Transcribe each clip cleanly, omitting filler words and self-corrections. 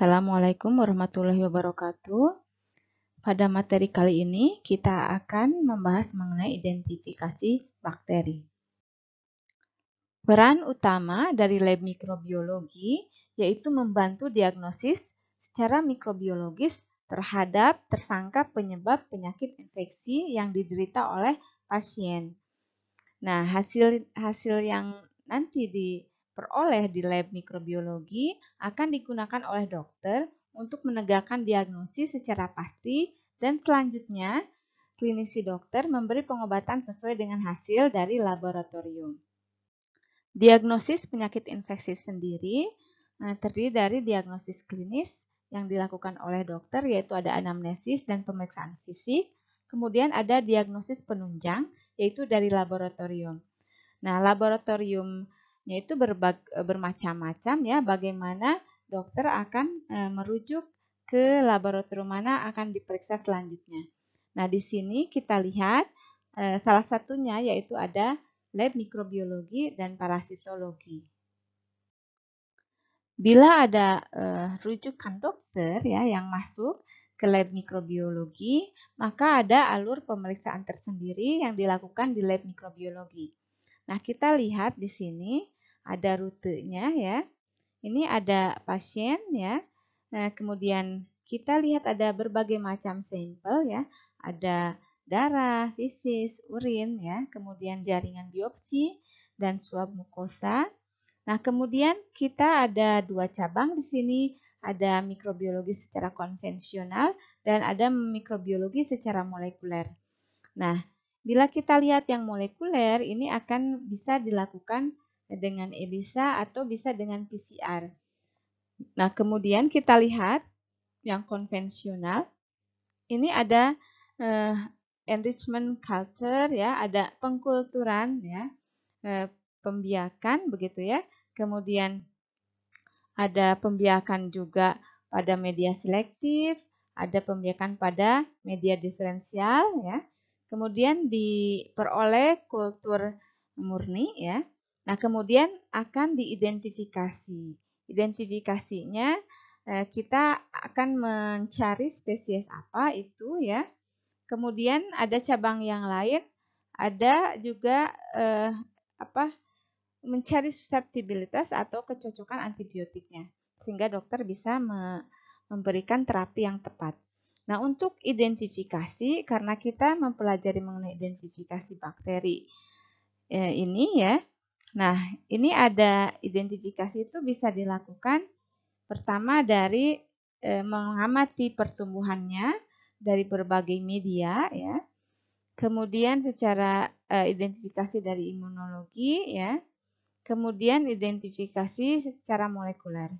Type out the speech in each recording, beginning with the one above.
Assalamualaikum warahmatullahi wabarakatuh. Pada materi kali ini kita akan membahas mengenai identifikasi bakteri. Peran utama dari lab mikrobiologi yaitu membantu diagnosis secara mikrobiologis terhadap tersangka penyebab penyakit infeksi yang diderita oleh pasien. Nah, hasil yang nanti diperoleh di lab mikrobiologi akan digunakan oleh dokter untuk menegakkan diagnosis secara pasti dan selanjutnya klinisi dokter memberi pengobatan sesuai dengan hasil dari laboratorium. Diagnosis penyakit infeksi sendiri terdiri dari diagnosis klinis yang dilakukan oleh dokter yaitu ada anamnesis dan pemeriksaan fisik, kemudian ada diagnosis penunjang yaitu dari laboratorium. Nah, laboratoriumnya itu bermacam-macam ya, bagaimana dokter akan merujuk ke laboratorium mana akan diperiksa selanjutnya. Nah, di sini kita lihat salah satunya yaitu ada lab mikrobiologi dan parasitologi. Bila ada rujukan dokter ya yang masuk ke lab mikrobiologi, maka ada alur pemeriksaan tersendiri yang dilakukan di lab mikrobiologi. Nah, kita lihat di sini ada rutenya ya. Ini ada pasien ya. Nah, kemudian kita lihat ada berbagai macam sampel ya. Ada darah, fesis, urin ya, kemudian jaringan biopsi dan swab mukosa. Nah, kemudian kita ada dua cabang di sini, ada mikrobiologi secara konvensional dan ada mikrobiologi secara molekuler. Nah, bila kita lihat yang molekuler, ini akan bisa dilakukan dengan ELISA atau bisa dengan PCR. Nah, kemudian kita lihat yang konvensional, ini ada enrichment culture ya, ada pengkulturan ya, pembiakan begitu ya. Kemudian ada pembiakan juga pada media selektif, ada pembiakan pada media diferensial ya. Kemudian diperoleh kultur murni ya. Nah, kemudian akan diidentifikasi. Identifikasinya kita akan mencari spesies apa itu ya. Kemudian ada cabang yang lain, ada juga mencari suseptibilitas atau kecocokan antibiotiknya, sehingga dokter bisa memberikan terapi yang tepat. Nah, untuk identifikasi, karena kita mempelajari mengenai identifikasi bakteri ini ya, nah ini ada identifikasi itu bisa dilakukan pertama dari mengamati pertumbuhannya dari berbagai media ya, kemudian secara identifikasi dari imunologi ya, kemudian identifikasi secara molekuler.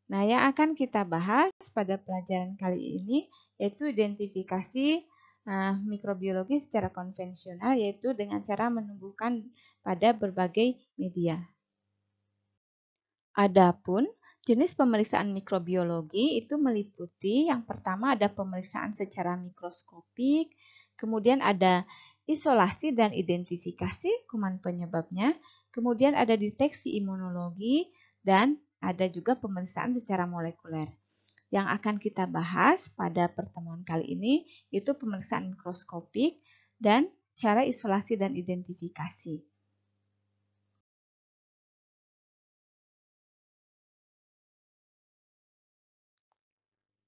Nah, yang akan kita bahas pada pelajaran kali ini yaitu identifikasi mikrobiologi secara konvensional, yaitu dengan cara menumbuhkan pada berbagai media. Adapun jenis pemeriksaan mikrobiologi itu meliputi yang pertama ada pemeriksaan secara mikroskopik, kemudian ada isolasi dan identifikasi kuman penyebabnya, kemudian ada deteksi imunologi, dan ada juga pemeriksaan secara molekuler. Yang akan kita bahas pada pertemuan kali ini itu pemeriksaan mikroskopik dan cara isolasi dan identifikasi.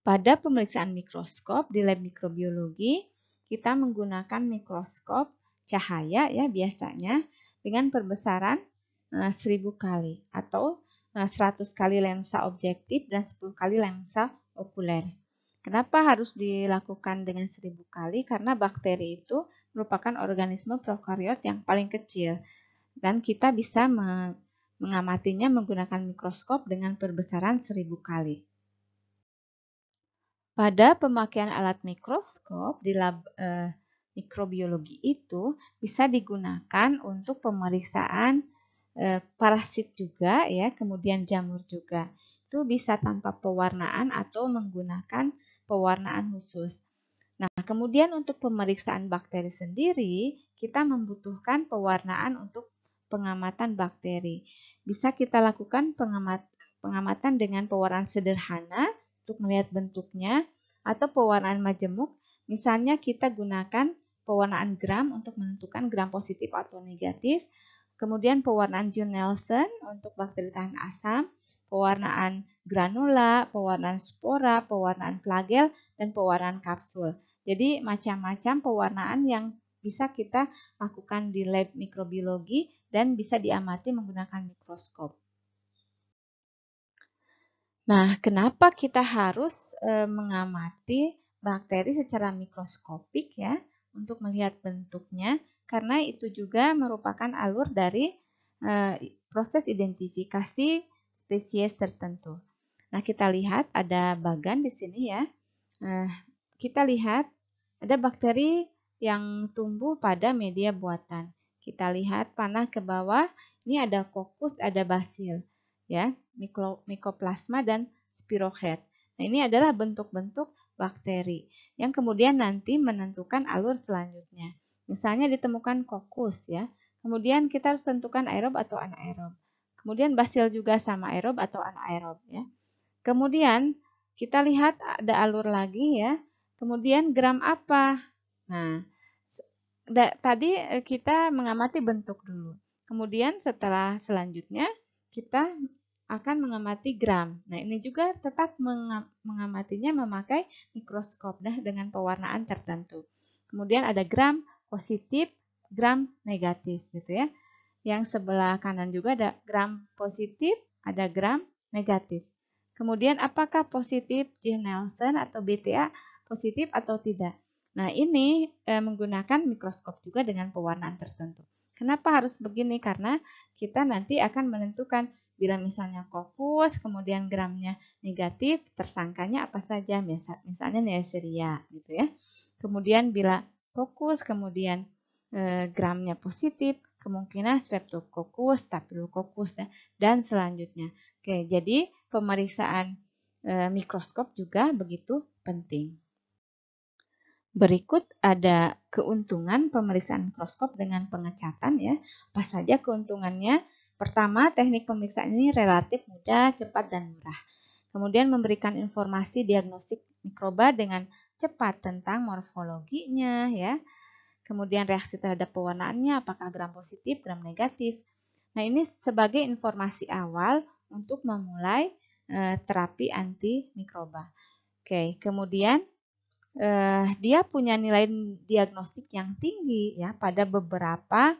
Pada pemeriksaan mikroskop di lab mikrobiologi, kita menggunakan mikroskop cahaya ya biasanya dengan perbesaran 1000 kali atau 100 kali lensa objektif dan 10 kali lensa okuler. Kenapa harus dilakukan dengan 1000 kali? Karena bakteri itu merupakan organisme prokariot yang paling kecil dan kita bisa mengamatinya menggunakan mikroskop dengan perbesaran 1000 kali. Pada pemakaian alat mikroskop di lab mikrobiologi itu bisa digunakan untuk pemeriksaan parasit juga ya, kemudian jamur juga. Itu bisa tanpa pewarnaan atau menggunakan pewarnaan khusus. Nah, kemudian untuk pemeriksaan bakteri sendiri, kita membutuhkan pewarnaan untuk pengamatan bakteri. Bisa kita lakukan pengamatan dengan pewarnaan sederhana, untuk melihat bentuknya, atau pewarnaan majemuk, misalnya kita gunakan pewarnaan gram untuk menentukan gram positif atau negatif, kemudian pewarnaan Joule-Nielsen untuk bakteri tahan asam, pewarnaan granula, pewarnaan spora, pewarnaan flagel, dan pewarnaan kapsul. Jadi macam-macam pewarnaan yang bisa kita lakukan di lab mikrobiologi dan bisa diamati menggunakan mikroskop. Nah, kenapa kita harus mengamati bakteri secara mikroskopik ya untuk melihat bentuknya? Karena itu juga merupakan alur dari proses identifikasi spesies tertentu. Nah, kita lihat ada bagan di sini ya. Kita lihat ada bakteri yang tumbuh pada media buatan. Kita lihat panah ke bawah, ini ada kokus, ada basil, ya, Mycoplasma dan Spirochaete. Nah, ini adalah bentuk-bentuk bakteri yang kemudian nanti menentukan alur selanjutnya. Misalnya ditemukan kokus, ya. Kemudian kita harus tentukan aerob atau anaerob. Kemudian basil juga sama aerob atau anaerob, ya. Kemudian kita lihat ada alur lagi ya. Kemudian gram apa? Nah, tadi kita mengamati bentuk dulu. Kemudian selanjutnya kita akan mengamati gram. Nah, ini juga tetap mengamatinya memakai mikroskop dengan pewarnaan tertentu. Kemudian ada gram positif, gram negatif gitu ya. Yang sebelah kanan juga ada gram positif, ada gram negatif. Kemudian apakah positif Joule-Nielsen atau BTA positif atau tidak? Nah, ini menggunakan mikroskop juga dengan pewarnaan tertentu. Kenapa harus begini? Karena kita nanti akan menentukan bila misalnya kokus, kemudian gramnya negatif, tersangkanya apa saja? Misalnya Neisseria gitu ya. Kemudian bila kokus, kemudian gramnya positif, kemungkinan Streptococcus, Staphylococcus, dan selanjutnya. Oke, jadi pemeriksaan mikroskop juga begitu penting. Berikut ada keuntungan pemeriksaan mikroskop dengan pengecatan ya. Apa saja keuntungannya? Pertama, teknik pemeriksaan ini relatif mudah, cepat, dan murah. Kemudian memberikan informasi diagnostik mikroba dengan cepat tentang morfologinya ya. Kemudian reaksi terhadap pewarnaannya apakah gram positif, gram negatif. Nah, ini sebagai informasi awal untuk memulai terapi antimikroba. Oke, kemudian dia punya nilai diagnostik yang tinggi ya pada beberapa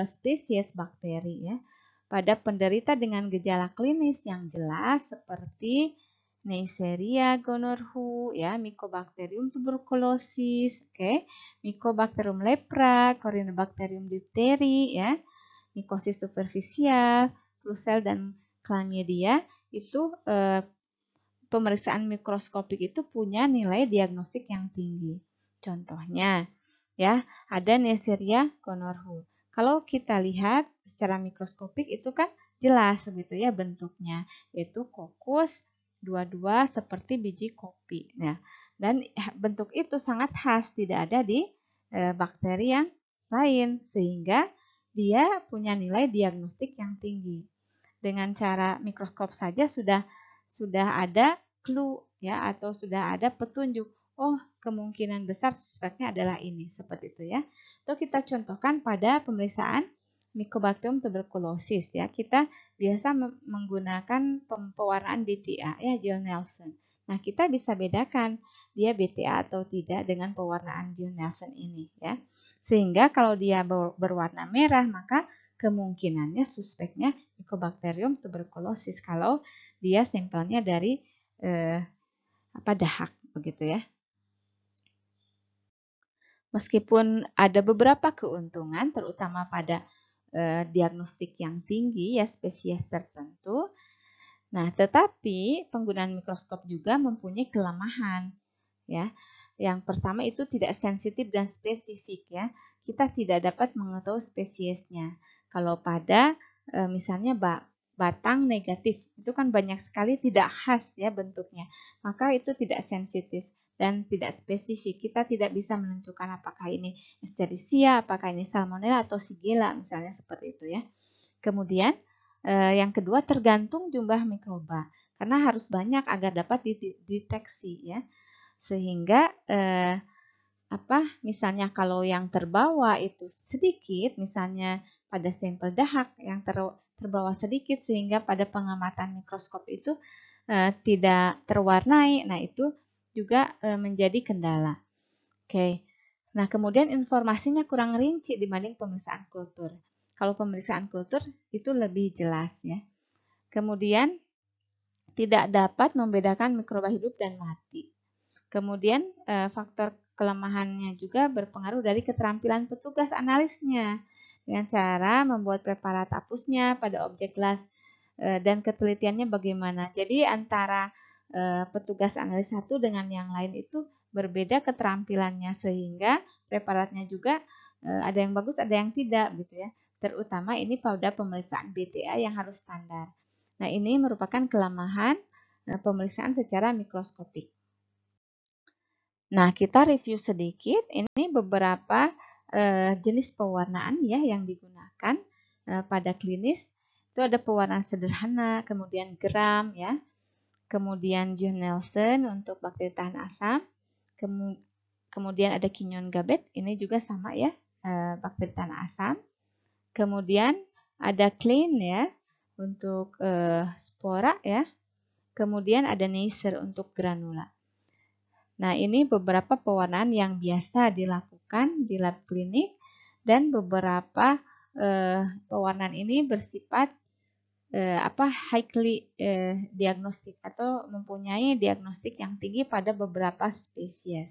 spesies bakteri ya. Pada penderita dengan gejala klinis yang jelas seperti Neisseria gonorrhoeae ya, Mycobacterium tuberculosis, Mycobacterium lepra, Corynebacterium diphtheria ya, mikosis superficial, Klebsiella dan Chlamydia itu pemeriksaan mikroskopik itu punya nilai diagnostik yang tinggi. Contohnya, ya, ada Neisseria gonorrhoeae. Kalau kita lihat secara mikroskopik itu kan jelas begitu ya bentuknya, yaitu kokus dua-dua seperti biji kopi. Nah, dan bentuk itu sangat khas, tidak ada di bakteri yang lain sehingga dia punya nilai diagnostik yang tinggi. Dengan cara mikroskop saja sudah ada clue ya atau sudah ada petunjuk. Oh, kemungkinan besar suspeknya adalah ini, seperti itu ya. Atau kita contohkan pada pemeriksaan Mycobacterium tuberculosis ya. Kita biasa menggunakan pewarnaan BTA ya, Joule-Nielsen. Nah, kita bisa bedakan dia BTA atau tidak dengan pewarnaan Joule-Nielsen ini ya. Sehingga kalau dia berwarna merah, maka kemungkinannya suspeknya Mycobacterium tuberculosis kalau dia sampelnya dari dahak begitu ya. Meskipun ada beberapa keuntungan terutama pada diagnostik yang tinggi ya spesies tertentu. Nah, tetapi penggunaan mikroskop juga mempunyai kelemahan ya. Yang pertama itu tidak sensitif dan spesifik ya. Kita tidak dapat mengetahui spesiesnya. Kalau pada misalnya batang negatif itu kan banyak sekali tidak khas ya bentuknya, maka itu tidak sensitif dan tidak spesifik. Kita tidak bisa menentukan apakah ini Escherichia, apakah ini Salmonella atau Shigella misalnya seperti itu ya. Kemudian yang kedua tergantung jumlah mikroba. karena harus banyak agar dapat dideteksi ya. Sehingga misalnya kalau yang terbawa itu sedikit, misalnya pada sampel dahak yang terbawa sedikit sehingga pada pengamatan mikroskop itu tidak terwarnai. Nah, itu juga menjadi kendala. Oke. Nah, kemudian informasinya kurang rinci dibanding pemeriksaan kultur. Kalau pemeriksaan kultur itu lebih jelas ya. Kemudian tidak dapat membedakan mikroba hidup dan mati. Kemudian faktor kelemahannya juga berpengaruh dari keterampilan petugas analisnya dengan cara membuat preparat apusnya pada objek gelas dan ketelitiannya bagaimana. Jadi antara petugas analis satu dengan yang lain itu berbeda keterampilannya sehingga preparatnya juga ada yang bagus, ada yang tidak gitu ya. Terutama ini pada pemeriksaan BTA yang harus standar. Nah, ini merupakan kelemahan pemeriksaan secara mikroskopik. Nah, kita review sedikit. Ini beberapa jenis pewarnaan ya yang digunakan pada klinis. Itu ada pewarnaan sederhana, kemudian gram ya, kemudian John Nelson untuk bakteri tahan asam, kemudian ada Quinone Gabet, ini juga sama ya, bakteri tahan asam. Kemudian ada Klein ya untuk spora ya. Kemudian ada Neisser untuk granula. Nah, ini beberapa pewarnaan yang biasa dilakukan di lab klinik dan beberapa pewarnaan ini bersifat highly diagnostik atau mempunyai diagnostik yang tinggi pada beberapa spesies.